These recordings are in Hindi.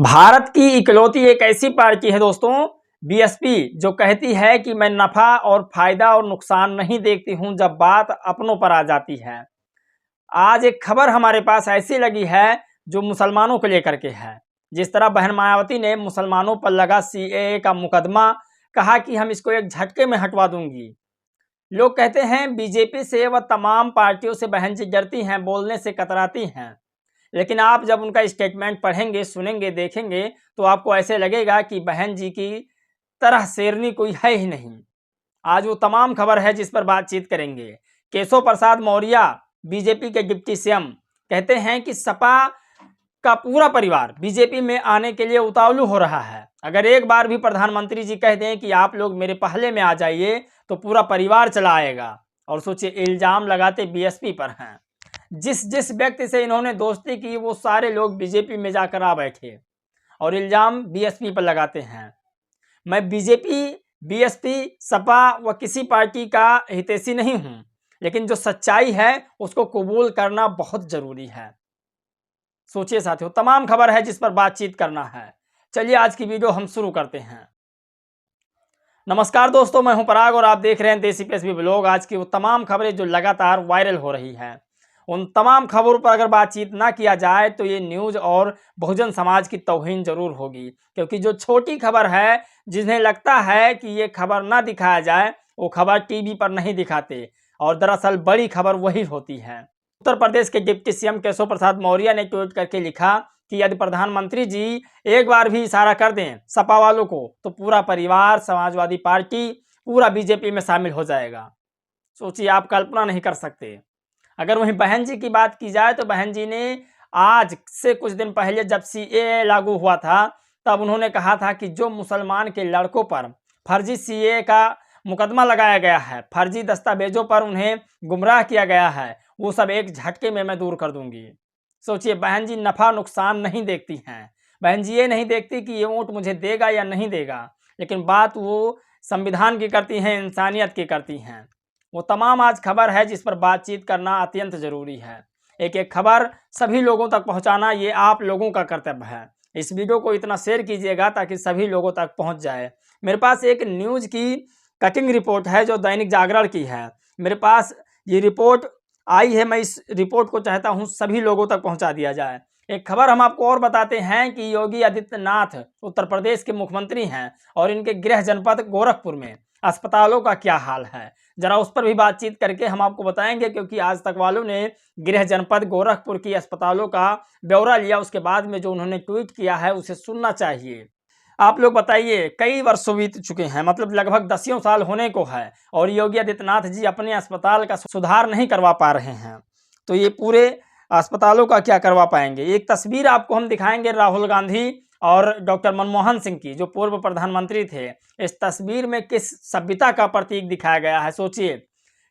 भारत की इकलौती एक ऐसी पार्टी है दोस्तों, बीएसपी, जो कहती है कि मैं नफा और फायदा और नुकसान नहीं देखती हूं जब बात अपनों पर आ जाती है। आज एक खबर हमारे पास ऐसी लगी है जो मुसलमानों को लेकर के है। जिस तरह बहन मायावती ने मुसलमानों पर लगा सीएए का मुकदमा कहा कि हम इसको एक झटके में हटवा दूंगी। लोग कहते हैं बीजेपी से व तमाम पार्टियों से बहन जी डरती हैं, बोलने से कतराती हैं। लेकिन आप जब उनका स्टेटमेंट पढ़ेंगे, सुनेंगे, देखेंगे तो आपको ऐसे लगेगा कि बहन जी की तरह शेरनी कोई है ही नहीं। आज वो तमाम खबर है जिस पर बातचीत करेंगे। केशव प्रसाद मौर्य बीजेपी के डिप्टी सीएम कहते हैं कि सपा का पूरा परिवार बीजेपी में आने के लिए उतावलू हो रहा है। अगर एक बार भी प्रधानमंत्री जी कह दें कि आप लोग मेरे पहले में आ जाइए तो पूरा परिवार चला आएगा। और सोचिए, इल्जाम लगाते बीएसपी पर हैं। जिस जिस व्यक्ति से इन्होंने दोस्ती की वो सारे लोग बीजेपी में जाकर आ बैठे और इल्जाम बीएसपी पर लगाते हैं। मैं बीजेपी, बीएसपी, सपा व किसी पार्टी का हितैषी नहीं हूं, लेकिन जो सच्चाई है उसको कबूल करना बहुत जरूरी है। सोचिए साथियों, तमाम खबर है जिस पर बातचीत करना है। चलिए आज की वीडियो हम शुरू करते हैं। नमस्कार दोस्तों, मैं हूं पराग और आप देख रहे हैं देसी पेशवी ब्लॉग। आज की वो तमाम खबरें जो लगातार वायरल हो रही हैं, उन तमाम खबरों पर अगर बातचीत ना किया जाए तो ये न्यूज़ और बहुजन समाज की तौहीन जरूर होगी। क्योंकि जो छोटी खबर है, जिन्हें लगता है कि ये खबर ना दिखाया जाए, वो खबर टीवी पर नहीं दिखाते और दरअसल बड़ी खबर वही होती है। उत्तर प्रदेश के डिप्टी सीएम केशव प्रसाद मौर्य ने ट्वीट करके लिखा कि यदि प्रधानमंत्री जी एक बार भी इशारा कर दें सपा वालों को तो पूरा परिवार, समाजवादी पार्टी, पूरा बीजेपी में शामिल हो जाएगा। सोचिए, आप कल्पना नहीं कर सकते। अगर वहीं बहन जी की बात की जाए तो बहन जी ने आज से कुछ दिन पहले जब सीएए लागू हुआ था तब उन्होंने कहा था कि जो मुसलमान के लड़कों पर फर्जी सीएए का मुकदमा लगाया गया है, फर्जी दस्तावेजों पर उन्हें गुमराह किया गया है, वो सब एक झटके में मैं दूर कर दूंगी। सोचिए, बहन जी नफ़ा नुकसान नहीं देखती हैं। बहन जी ये नहीं देखती कि ये वोट मुझे देगा या नहीं देगा, लेकिन बात वो संविधान की करती हैं, इंसानियत की करती हैं। वो तमाम आज खबर है जिस पर बातचीत करना अत्यंत ज़रूरी है। एक एक खबर सभी लोगों तक पहुंचाना ये आप लोगों का कर्तव्य है। इस वीडियो को इतना शेयर कीजिएगा ताकि सभी लोगों तक पहुंच जाए। मेरे पास एक न्यूज़ की कटिंग रिपोर्ट है जो दैनिक जागरण की है। मेरे पास ये रिपोर्ट आई है, मैं इस रिपोर्ट को चाहता हूं सभी लोगों तक पहुंचा दिया जाए। एक खबर हम आपको और बताते हैं कि योगी आदित्यनाथ उत्तर प्रदेश के मुख्यमंत्री हैं और इनके गृह जनपद गोरखपुर में अस्पतालों का क्या हाल है, जरा उस पर भी बातचीत करके हम आपको बताएंगे। क्योंकि आज तक वालों ने गृह जनपद गोरखपुर की अस्पतालों का ब्यौरा लिया, उसके बाद में जो उन्होंने ट्वीट किया है उसे सुनना चाहिए। आप लोग बताइए, कई वर्षों बीत चुके हैं, मतलब लगभग 10 साल होने को है और योगी आदित्यनाथ जी अपने अस्पताल का सुधार नहीं करवा पा रहे हैं, तो ये पूरे अस्पतालों का क्या करवा पाएंगे। एक तस्वीर आपको हम दिखाएंगे राहुल गांधी और डॉक्टर मनमोहन सिंह की, जो पूर्व प्रधानमंत्री थे। इस तस्वीर में किस सभ्यता का प्रतीक दिखाया गया है, सोचिए,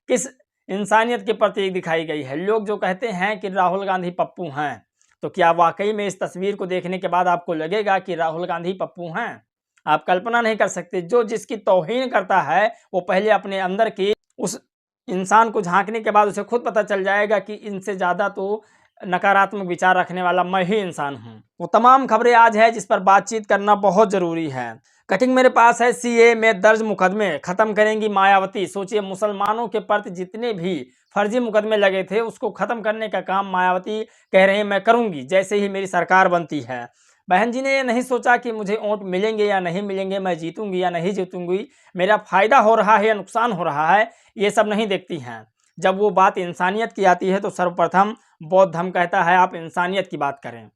किस इंसानियत के प्रतीक दिखाई गई है। लोग जो कहते हैं कि राहुल गांधी पप्पू हैं, तो क्या वाकई में इस तस्वीर को देखने के बाद आपको लगेगा कि राहुल गांधी पप्पू हैं? आप कल्पना नहीं कर सकते। जो जिसकी तौहीन करता है वो पहले अपने अंदर की उस इंसान को झांकने के बाद उसे खुद पता चल जाएगा कि इनसे ज़्यादा तो नकारात्मक विचार रखने वाला मैं ही इंसान हूँ। वो तमाम खबरें आज है जिस पर बातचीत करना बहुत ज़रूरी है। कटिंग मेरे पास है, सीए में दर्ज मुकदमे खत्म करेंगी मायावती। सोचिए, मुसलमानों के प्रति जितने भी फर्जी मुकदमे लगे थे उसको खत्म करने का काम मायावती कह रहे हैं मैं करूंगी जैसे ही मेरी सरकार बनती है। बहन जी ने ये नहीं सोचा कि मुझे वोट मिलेंगे या नहीं मिलेंगे, मैं जीतूंगी या नहीं जीतूंगी, मेरा फायदा हो रहा है या नुकसान हो रहा है, ये सब नहीं देखती हैं। जब वो बात इंसानियत की आती है तो सर्वप्रथम बौद्ध धर्म कहता है आप इंसानियत की बात करें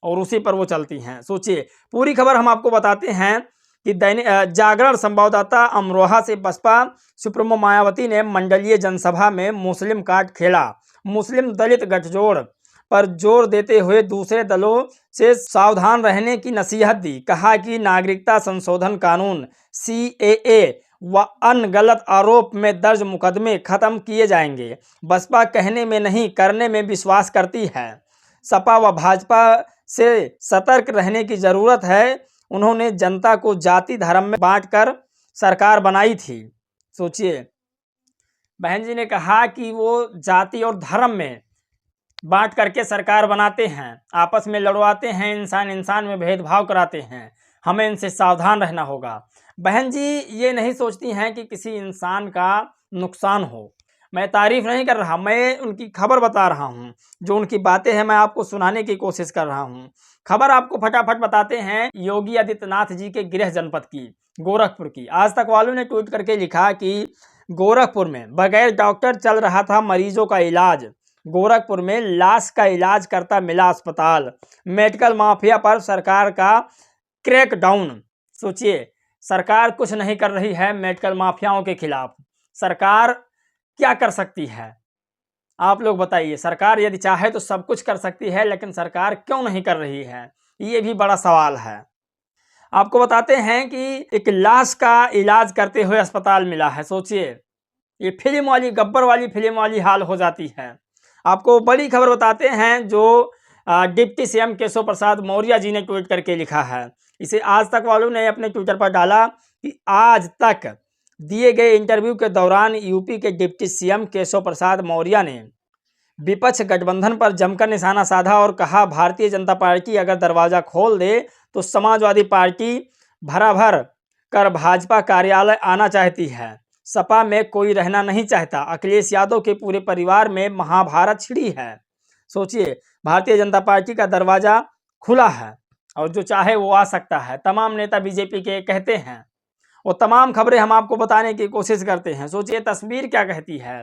और उसी पर वो चलती हैं। सोचिए, पूरी खबर हम आपको बताते हैं कि दैनिक जागरण संवाददाता अमरोहा से बसपा सुप्रीमो मायावती ने मंडलीय जनसभा में मुस्लिम कार्ड खेला, मुस्लिम दलित गठजोड़ पर जोर देते हुए दूसरे दलों से सावधान रहने की नसीहत दी। कहा कि नागरिकता संशोधन कानून सीएए व अन्य गलत आरोप में दर्ज मुकदमे खत्म किए जाएंगे। बसपा कहने में नहीं करने में विश्वास करती है। सपा व भाजपा से सतर्क रहने की जरूरत है। उन्होंने जनता को जाति धर्म में बांटकर सरकार बनाई थी। सोचिए, बहन जी ने कहा कि वो जाति और धर्म में बांट करके सरकार बनाते हैं, आपस में लड़वाते हैं, इंसान इंसान में भेदभाव कराते हैं। हमें इनसे सावधान रहना होगा। बहन जी ये नहीं सोचती हैं कि किसी इंसान का नुकसान हो। मैं तारीफ नहीं कर रहा, मैं उनकी खबर बता रहा हूँ। जो उनकी बातें हैं मैं आपको सुनाने की कोशिश कर रहा हूँ। खबर आपको फटाफट बताते हैं योगी आदित्यनाथ जी के गृह जनपद की, गोरखपुर की। आज तक वालों ने ट्वीट करके लिखा कि गोरखपुर में बगैर डॉक्टर चल रहा था मरीजों का इलाज। गोरखपुर में लाश का इलाज करता मिला अस्पताल। मेडिकल माफिया पर सरकार का क्रैकडाउन। सोचिए, सरकार कुछ नहीं कर रही है मेडिकल माफियाओं के खिलाफ। सरकार क्या कर सकती है? आप लोग बताइए। सरकार यदि चाहे तो सब कुछ कर सकती है, लेकिन सरकार क्यों नहीं कर रही है? ये भी बड़ा सवाल है। आपको बताते हैं कि एक लाश का इलाज करते हुए अस्पताल मिला है। सोचिए, ये फिल्म वाली, गब्बर वाली फिल्म वाली हाल हो जाती है। आपको बड़ी खबर बताते हैं जो डिप्टी सीएम केशव प्रसाद मौर्य जी ने ट्वीट करके लिखा है। इसे आज तक वालों ने अपने ट्विटर पर डाला कि आज तक दिए गए इंटरव्यू के दौरान यूपी के डिप्टी सीएम केशव प्रसाद मौर्य ने विपक्ष गठबंधन पर जमकर निशाना साधा और कहा भारतीय जनता पार्टी अगर दरवाजा खोल दे तो समाजवादी पार्टी भराभर कर भाजपा कार्यालय आना चाहती है। सपा में कोई रहना नहीं चाहता। अखिलेश यादव के पूरे परिवार में महाभारत छिड़ी है। सोचिए, भारतीय जनता पार्टी का दरवाजा खुला है और जो चाहे वो आ सकता है। तमाम नेता बीजेपी के कहते हैं और तमाम खबरें हम आपको बताने की कोशिश करते हैं। सोचिए, तस्वीर क्या कहती है?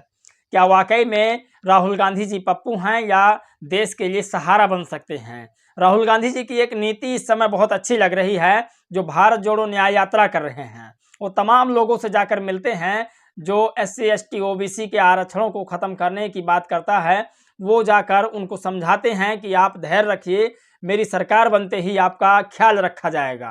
क्या वाकई में राहुल गांधी जी पप्पू हैं या देश के लिए सहारा बन सकते हैं? राहुल गांधी जी की एक नीति इस समय बहुत अच्छी लग रही है, जो भारत जोड़ो न्याय यात्रा कर रहे हैं। वो तमाम लोगों से जाकर मिलते हैं जो SC ST OBC के आरक्षणों को खत्म करने की बात करता है। वो जाकर उनको समझाते हैं कि आप धैर्य रखिए, मेरी सरकार बनते ही आपका ख्याल रखा जाएगा।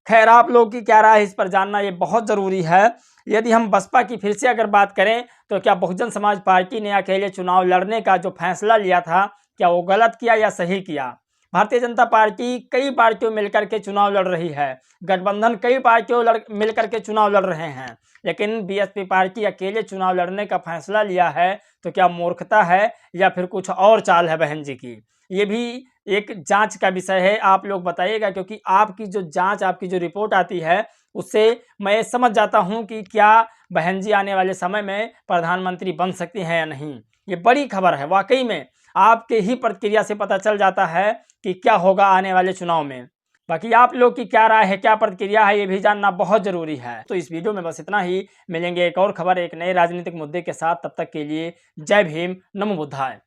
खैर, आप लोग की क्या राय है इस पर जानना ये बहुत ज़रूरी है। यदि हम बसपा की फिर से अगर बात करें तो क्या बहुजन समाज पार्टी ने अकेले चुनाव लड़ने का जो फैसला लिया था, क्या वो गलत किया या सही किया? भारतीय जनता पार्टी कई पार्टियों मिलकर के चुनाव लड़ रही है, गठबंधन कई पार्टियों मिलकर के चुनाव लड़ रहे हैं, लेकिन BSP पार्टी अकेले चुनाव लड़ने का फैसला लिया है। तो क्या मूर्खता है या फिर कुछ और चाल है बहन जी की? ये भी एक जांच का विषय है। आप लोग बताइएगा, क्योंकि आपकी जो जांच, आपकी जो रिपोर्ट आती है उससे मैं समझ जाता हूं कि क्या बहन जी आने वाले समय में प्रधानमंत्री बन सकती हैं या नहीं। ये बड़ी खबर है। वाकई में आपके ही प्रतिक्रिया से पता चल जाता है कि क्या होगा आने वाले चुनाव में। बाकी आप लोग की क्या राय है, क्या प्रतिक्रिया है, ये भी जानना बहुत ज़रूरी है। तो इस वीडियो में बस इतना ही। मिलेंगे एक और खबर, एक नए राजनीतिक मुद्दे के साथ। तब तक के लिए जय भीम, नमो बुद्धाय।